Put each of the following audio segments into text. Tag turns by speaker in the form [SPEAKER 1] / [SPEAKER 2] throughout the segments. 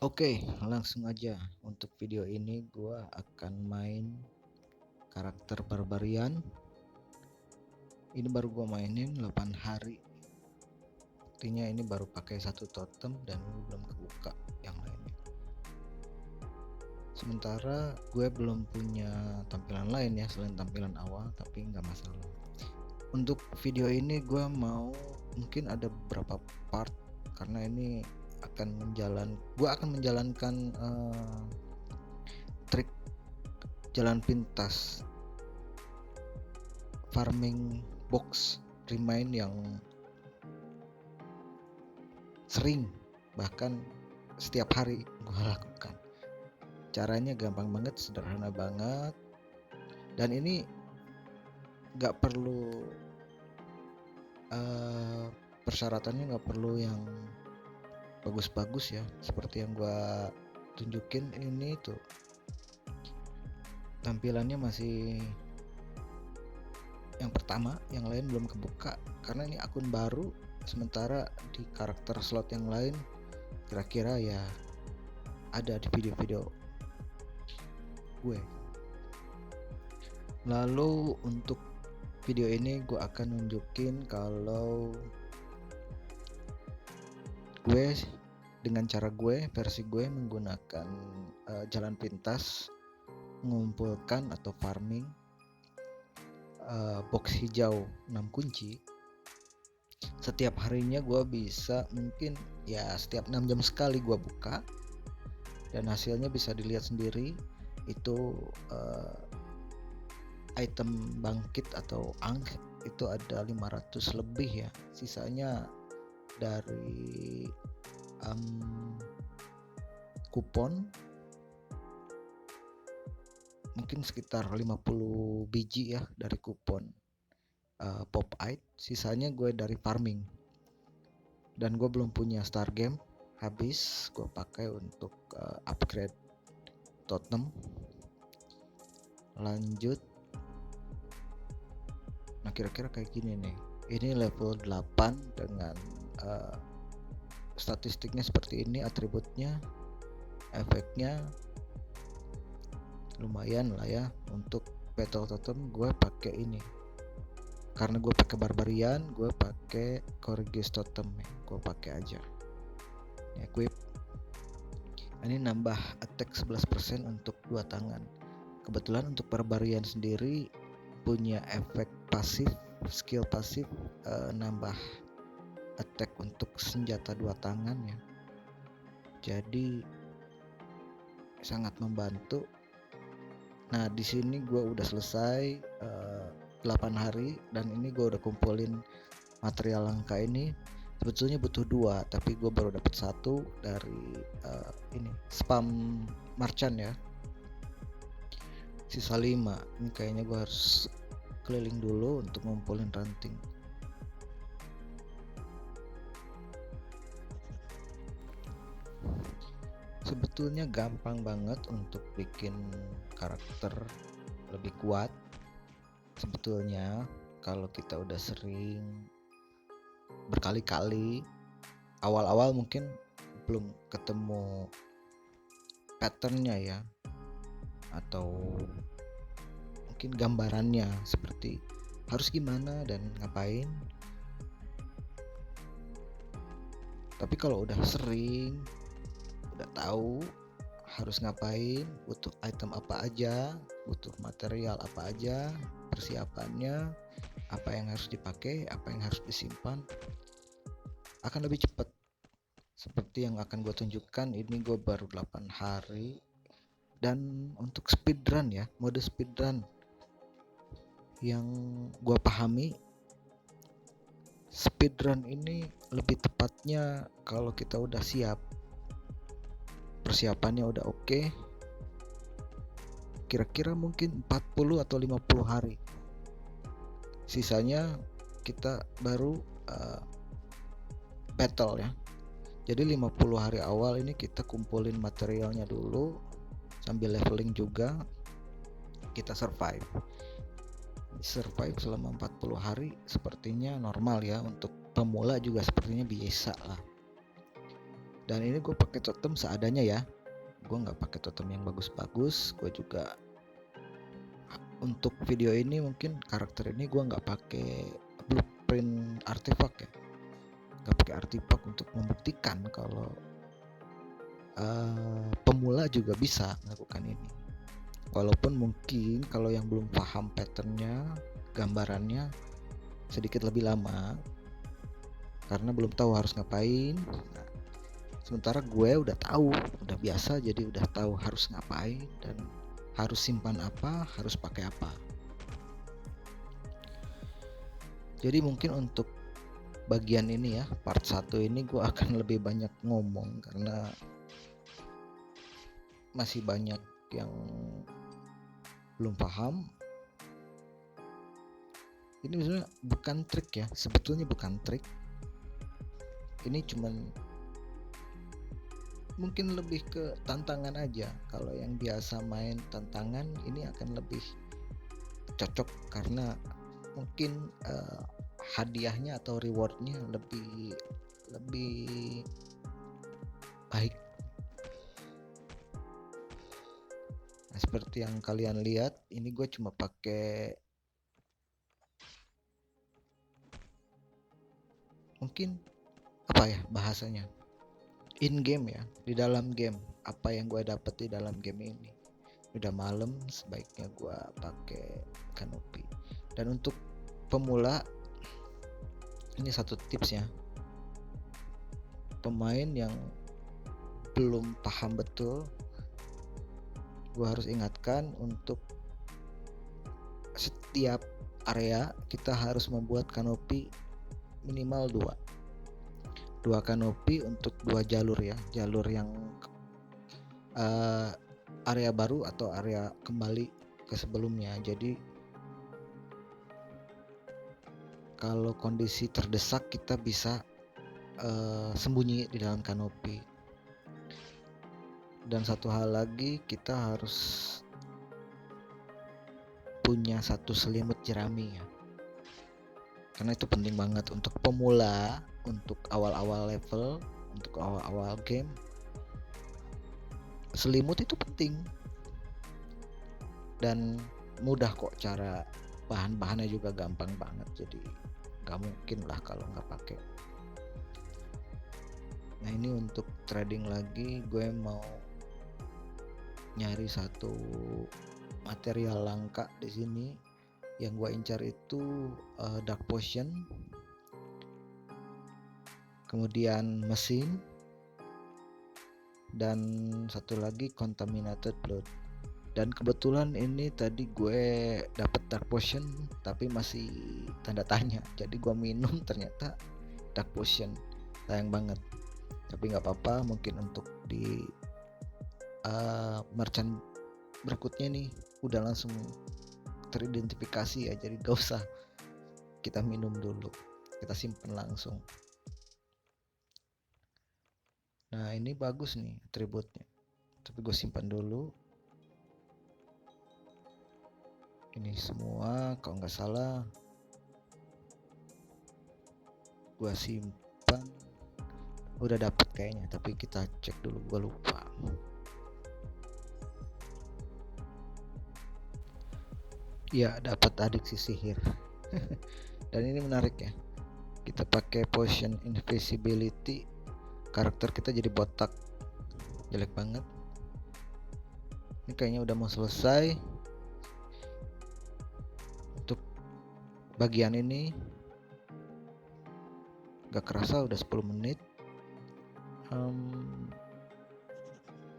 [SPEAKER 1] Oke, langsung aja. Untuk video ini gua akan main karakter barbarian. Ini baru gua mainin 8 hari. Artinya ini baru pakai satu totem dan belum kebuka yang lainnya. Sementara gue belum punya tampilan lain ya selain tampilan awal, tapi nggak masalah. Untuk video ini gue mau mungkin ada beberapa part karena ini gue akan menjalankan trik jalan pintas farming box remind yang sering, bahkan setiap hari gue lakukan. Caranya gampang banget, sederhana banget, dan ini gak perlu persyaratannya gak perlu yang bagus-bagus ya, seperti yang gue tunjukin ini tuh tampilannya masih yang pertama, yang lain belum kebuka karena ini akun baru. Sementara di karakter slot yang lain kira-kira ya ada di video-video gue. Lalu untuk video ini gue akan nunjukin kalau gue dengan cara versi gue menggunakan jalan pintas mengumpulkan atau farming box hijau 6 kunci. Setiap harinya gue bisa mungkin ya setiap 6 jam sekali gue buka, dan hasilnya bisa dilihat sendiri. Itu item bangkit atau angk itu ada 500 lebih ya, sisanya dari kupon mungkin sekitar 50 biji ya dari kupon pop it, sisanya gue dari farming. Dan gue belum punya star game, habis gue pakai untuk upgrade totem. Lanjut, nah kira-kira kayak gini nih, ini level 8 dengan statistiknya seperti ini, atributnya, efeknya lumayan lah ya. Untuk battle totem gue pakai ini karena gue pakai barbarian, gue pakai Corgis totem ya, gue pakai aja equip. Ini nambah attack 11% untuk 2 tangan. Kebetulan untuk barbarian sendiri punya efek pasif, skill pasif nambah attack untuk senjata 2 tangan ya, jadi sangat membantu. Nah di sini gue udah selesai 8 hari dan ini gue udah kumpulin material langka ini. Sebetulnya butuh 2, tapi gue baru dapat 1 dari ini spam merchant ya, sisa 5. Ini kayaknya gue harus keliling dulu untuk ngumpulin ranting. Sebetulnya gampang banget untuk bikin karakter lebih kuat. Sebetulnya kalau kita udah sering berkali-kali, awal-awal mungkin belum ketemu patternnya ya, atau mungkin gambarannya seperti harus gimana dan ngapain. Tapi kalau udah sering, udah tahu harus ngapain, butuh item apa aja, butuh material apa aja, persiapannya, apa yang harus dipakai, apa yang harus disimpan, akan lebih cepat. Seperti yang akan gue tunjukkan, ini gue baru 8 hari. Dan untuk speedrun ya, mode speedrun yang gue pahami, speedrun ini lebih tepatnya kalau kita udah siap, persiapannya udah oke, kira-kira mungkin 40 atau 50 hari. Sisanya kita baru battle ya. Jadi 50 hari awal ini kita kumpulin materialnya dulu, sambil leveling juga. Kita survive selama 40 hari sepertinya normal ya. Untuk pemula juga sepertinya biasa lah. Dan ini gue pakai totem seadanya ya, gue nggak pakai totem yang bagus-bagus. Gue juga untuk video ini mungkin karakter ini gue nggak pakai blueprint artefak ya, nggak pakai artefak untuk membuktikan kalau pemula juga bisa melakukan ini. Walaupun mungkin kalau yang belum paham patternnya, gambarannya sedikit lebih lama karena belum tahu harus ngapain. Nah, sementara gue udah tahu, udah biasa, jadi udah tahu harus ngapain dan harus simpan apa, harus pakai apa. Jadi mungkin untuk bagian ini ya, part 1 ini gue akan lebih banyak ngomong karena masih banyak yang belum paham. Ini sebenarnya bukan trik ya, sebetulnya bukan trik. Ini cuman mungkin lebih ke tantangan aja. Kalau yang biasa main tantangan ini akan lebih cocok karena mungkin hadiahnya atau rewardnya lebih baik. Nah, seperti yang kalian lihat, ini gue cuma pakai mungkin apa ya bahasanya, in game ya, di dalam game. Apa yang gue dapet di dalam game ini, udah malam sebaiknya gue pakai kanopi. Dan untuk pemula ini satu tipsnya, pemain yang belum paham betul, gue harus ingatkan untuk setiap area kita harus membuat kanopi minimal 2 kanopi untuk 2 jalur ya, jalur yang area baru atau area kembali ke sebelumnya. Jadi kalau kondisi terdesak kita bisa sembunyi di dalam kanopi. Dan satu hal lagi, kita harus punya satu selimut jerami ya, karena itu penting banget untuk pemula, untuk awal-awal level, untuk awal-awal game. Selimut itu penting dan mudah kok, cara bahan-bahannya juga gampang banget, jadi gak mungkin lah kalau nggak pakai. Nah, ini untuk trading lagi, gue mau nyari satu material langka di sini. Yang gue incar itu dark potion, kemudian mesin, dan satu lagi contaminated blood. Dan kebetulan ini tadi gue dapet dark potion tapi masih tanda tanya, jadi gue minum ternyata dark potion, sayang banget. Tapi nggak apa-apa, mungkin untuk di merchant berikutnya nih udah langsung teridentifikasi ya, jadi gak usah kita minum dulu, kita simpen langsung. Nah, ini bagus nih atributnya, tapi gue simpan dulu. Ini semua kalau nggak salah gue simpan, udah dapet kayaknya, tapi kita cek dulu, gue lupa. Ya, dapat adiksi sihir. Dan ini menarik ya, kita pakai potion invisibility, karakter kita jadi botak, jelek banget. Ini kayaknya udah mau selesai. Untuk bagian ini gak kerasa udah 10 menit.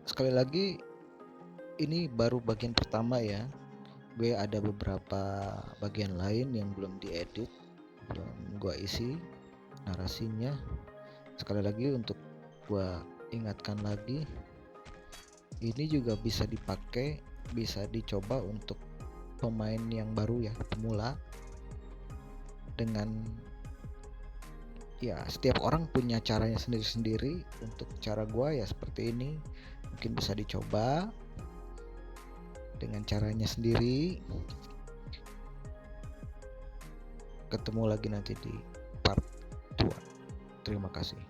[SPEAKER 1] Sekali lagi, ini baru bagian pertama ya, gue ada beberapa bagian lain yang belum diedit, belum gue isi narasinya. Sekali lagi untuk gue ingatkan lagi, ini juga bisa dipakai, bisa dicoba untuk pemain yang baru ya, pemula. Dengan ya, setiap orang punya caranya sendiri-sendiri. Untuk cara gue ya seperti ini, mungkin bisa dicoba dengan caranya sendiri. Ketemu lagi nanti di part 2. Terima kasih.